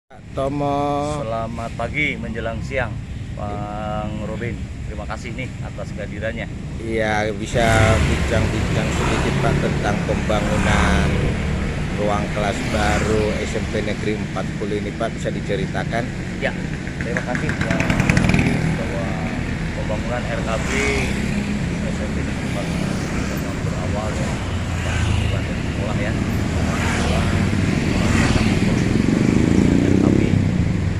Pak Tomo. Selamat pagi menjelang siang, Bang Robin. Terima kasih nih atas kehadirannya. Iya, bisa bincang-bincang sedikit Pak tentang pembangunan ruang kelas baru SMP Negeri 40 ini Pak, bisa diceritakan? Ya, terima kasih Bang Robin bahwa pembangunan RKB SMP Negeri 40 memang berawal dari bukan dari sekolah ya. RKB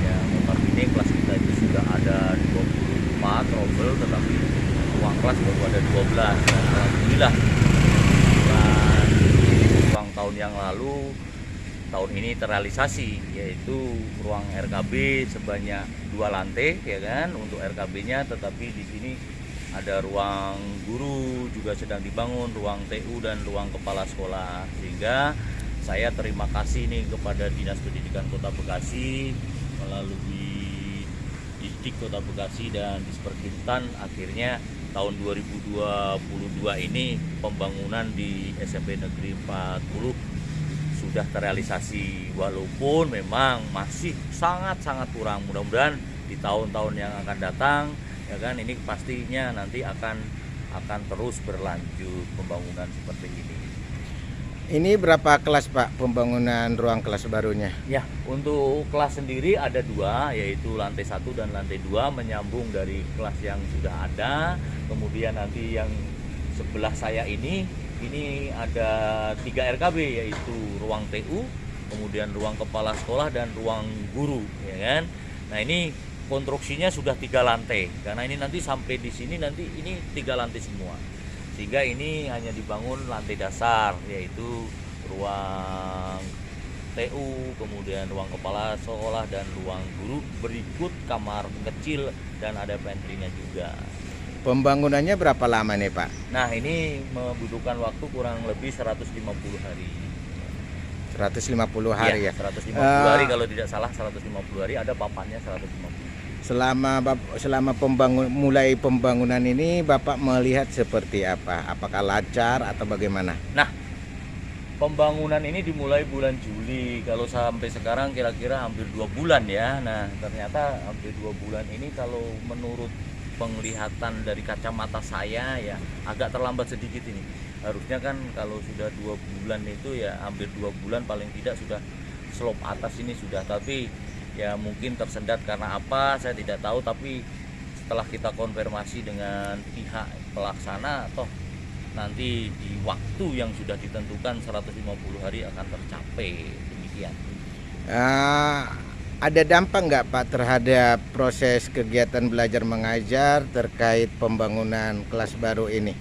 yang notabene kelas kita itu sudah ada 24 trouble, tetapi ruang kelas baru ada 12 dan alhamdulillah ruang tahun yang lalu tahun ini terrealisasi, yaitu ruang RKB sebanyak 2 lantai ya kan untuk RKB-nya, tetapi di sini ada ruang guru juga sedang dibangun, ruang TU dan ruang kepala sekolah, sehingga saya terima kasih nih kepada Dinas Pendidikan Kota Bekasi melalui Dikdik Kota Bekasi dan Disperkintan, akhirnya tahun 2022 ini pembangunan di SMP Negeri 40 sudah terrealisasi, walaupun memang masih sangat-sangat kurang. Mudah-mudahan di tahun-tahun yang akan datang ya kan ini pastinya nanti akan terus berlanjut pembangunan seperti ini. Ini berapa kelas Pak pembangunan ruang kelas barunya? Ya, untuk kelas sendiri ada 2, yaitu lantai 1 dan lantai 2 menyambung dari kelas yang sudah ada. Kemudian nanti yang sebelah saya ini ada 3 RKB, yaitu ruang TU, kemudian ruang kepala sekolah dan ruang guru ya kan. Nah, ini konstruksinya sudah 3 lantai karena ini nanti sampai di sini nanti ini 3 lantai semua, sehingga ini hanya dibangun lantai dasar, yaitu ruang TU, kemudian ruang kepala sekolah dan ruang guru, berikut kamar kecil dan ada pantry-nya juga. Pembangunannya berapa lama nih Pak? Nah, ini membutuhkan waktu kurang lebih 150 hari. 150 hari ya? 150 hari kalau tidak salah, 150 hari, ada papannya 150. Selama mulai pembangunan ini Bapak melihat seperti apa? Apakah lancar atau bagaimana? Nah, pembangunan ini dimulai bulan Juli, kalau sampai sekarang kira-kira hampir 2 bulan ya. Nah, ternyata hampir 2 bulan ini kalau menurut penglihatan dari kacamata saya ya agak terlambat sedikit ini. Harusnya kan kalau sudah 2 bulan itu ya hampir 2 bulan paling tidak sudah slope atas ini sudah, tapi ya mungkin tersendat karena apa saya tidak tahu, tapi setelah kita konfirmasi dengan pihak pelaksana, toh nanti di waktu yang sudah ditentukan 150 hari akan tercapai, demikian. Ada dampak nggak Pak terhadap proses kegiatan belajar mengajar terkait pembangunan kelas baru ini?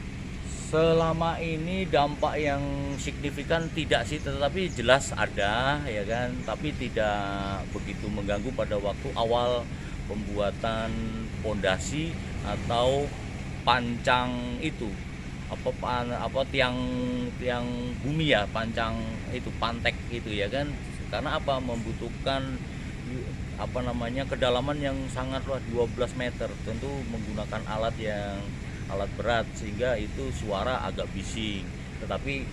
Selama ini dampak yang signifikan tidak sih, tetapi jelas ada ya kan, tapi tidak begitu mengganggu pada waktu awal pembuatan pondasi atau pancang itu apa tiang bumi ya, pancang itu pantek itu ya kan, karena apa membutuhkan kedalaman yang sangat luas 12 meter, tentu menggunakan alat berat, sehingga itu suara agak bising, tetapi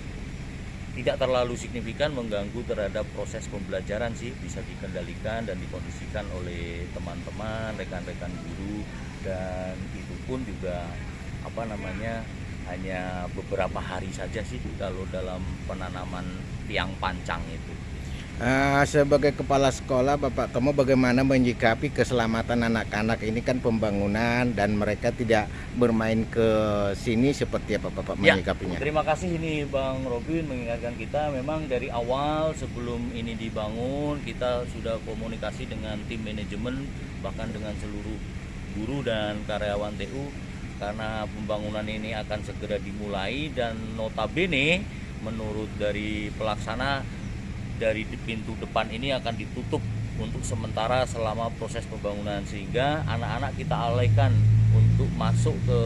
tidak terlalu signifikan mengganggu terhadap proses pembelajaran sih, bisa dikendalikan dan dikondisikan oleh teman-teman, rekan-rekan guru, dan itu pun juga hanya beberapa hari saja sih kalau dalam penanaman tiang pancang itu. Sebagai kepala sekolah, Bapak Tomo bagaimana menyikapi keselamatan anak-anak ini, kan pembangunan dan mereka tidak bermain ke sini, seperti apa Bapak menyikapinya? Terima kasih ini Bang Robin mengingatkan kita. Memang dari awal sebelum ini dibangun kita sudah komunikasi dengan tim manajemen, bahkan dengan seluruh guru dan karyawan TU, karena pembangunan ini akan segera dimulai dan notabene menurut dari pelaksana dari pintu depan ini akan ditutup untuk sementara selama proses pembangunan, sehingga anak-anak kita alihkan untuk masuk ke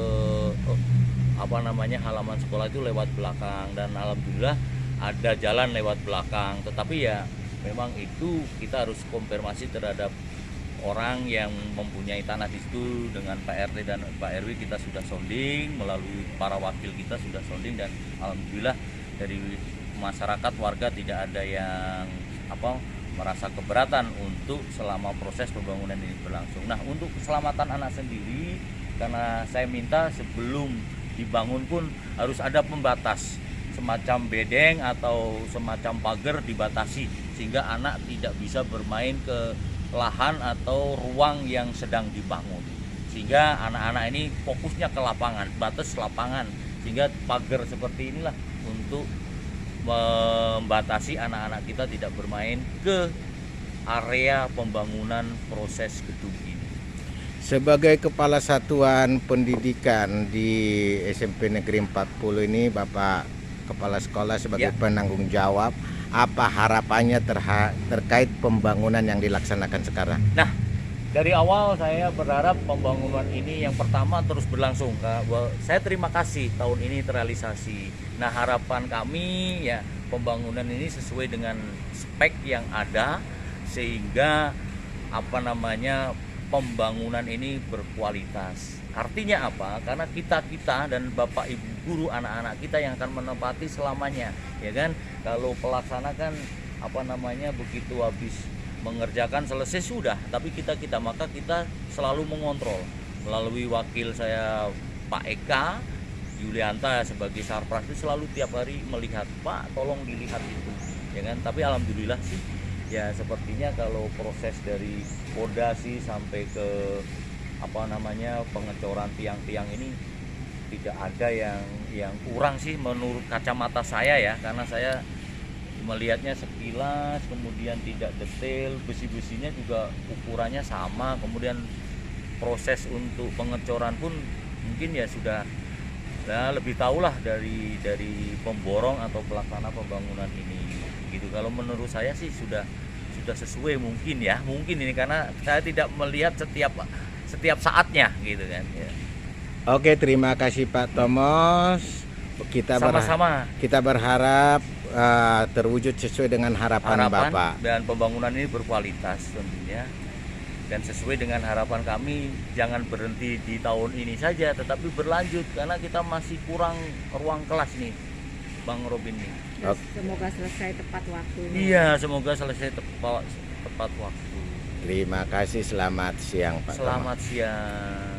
halaman sekolah itu lewat belakang, dan alhamdulillah ada jalan lewat belakang, tetapi ya memang itu kita harus konfirmasi terhadap orang yang mempunyai tanah di situ dengan Pak RT dan Pak RW. Kita sudah sounding melalui para wakil, kita sudah sounding, dan alhamdulillah dari masyarakat warga tidak ada yang merasa keberatan untuk selama proses pembangunan ini berlangsung. Nah, untuk keselamatan anak sendiri, karena saya minta sebelum dibangun pun harus ada pembatas, semacam bedeng atau semacam pagar dibatasi, sehingga anak tidak bisa bermain ke lahan atau ruang yang sedang dibangun. Sehingga anak-anak ini fokusnya ke lapangan, batas lapangan, sehingga pagar seperti inilah untuk membatasi anak-anak kita tidak bermain ke area pembangunan proses gedung ini. Sebagai Kepala Satuan Pendidikan di SMP Negeri 40 ini, Bapak Kepala Sekolah sebagai penanggung jawab, apa harapannya terkait pembangunan yang dilaksanakan sekarang? Nah, dari awal saya berharap pembangunan ini yang pertama terus berlangsung. Saya terima kasih tahun ini terrealisasi. Nah, harapan kami ya pembangunan ini sesuai dengan spek yang ada, sehingga pembangunan ini berkualitas. Artinya apa? Karena kita dan Bapak Ibu guru, anak-anak kita yang akan menempati selamanya, ya kan? Kalau pelaksana kan begitu habis mengerjakan selesai sudah, tapi maka kita selalu mengontrol melalui wakil saya Pak Eka Yulianta sebagai Sarpras, itu selalu tiap hari melihat, Pak tolong dilihat itu, ya kan? Tapi alhamdulillah sih ya sepertinya kalau proses dari pondasi sampai ke pengecoran tiang-tiang ini tidak ada yang kurang sih menurut kacamata saya ya, karena saya melihatnya sekilas, kemudian tidak detail, besi-besinya juga ukurannya sama, kemudian proses untuk pengecoran pun mungkin ya sudah lebih tahulah dari pemborong atau pelaksana pembangunan ini gitu. Kalau menurut saya sih sudah sesuai mungkin ini, karena saya tidak melihat setiap saatnya gitu kan ya. Oke, terima kasih Pak Tomos. Kita berharap terwujud sesuai dengan harapan Bapak, dan pembangunan ini berkualitas tentunya, dan sesuai dengan harapan kami jangan berhenti di tahun ini saja tetapi berlanjut, karena kita masih kurang ruang kelas nih Bang Robin nih. Semoga selesai tepat waktu. Iya, semoga selesai tepat waktu. Terima kasih, selamat siang Pak Tomos. Selamat siang.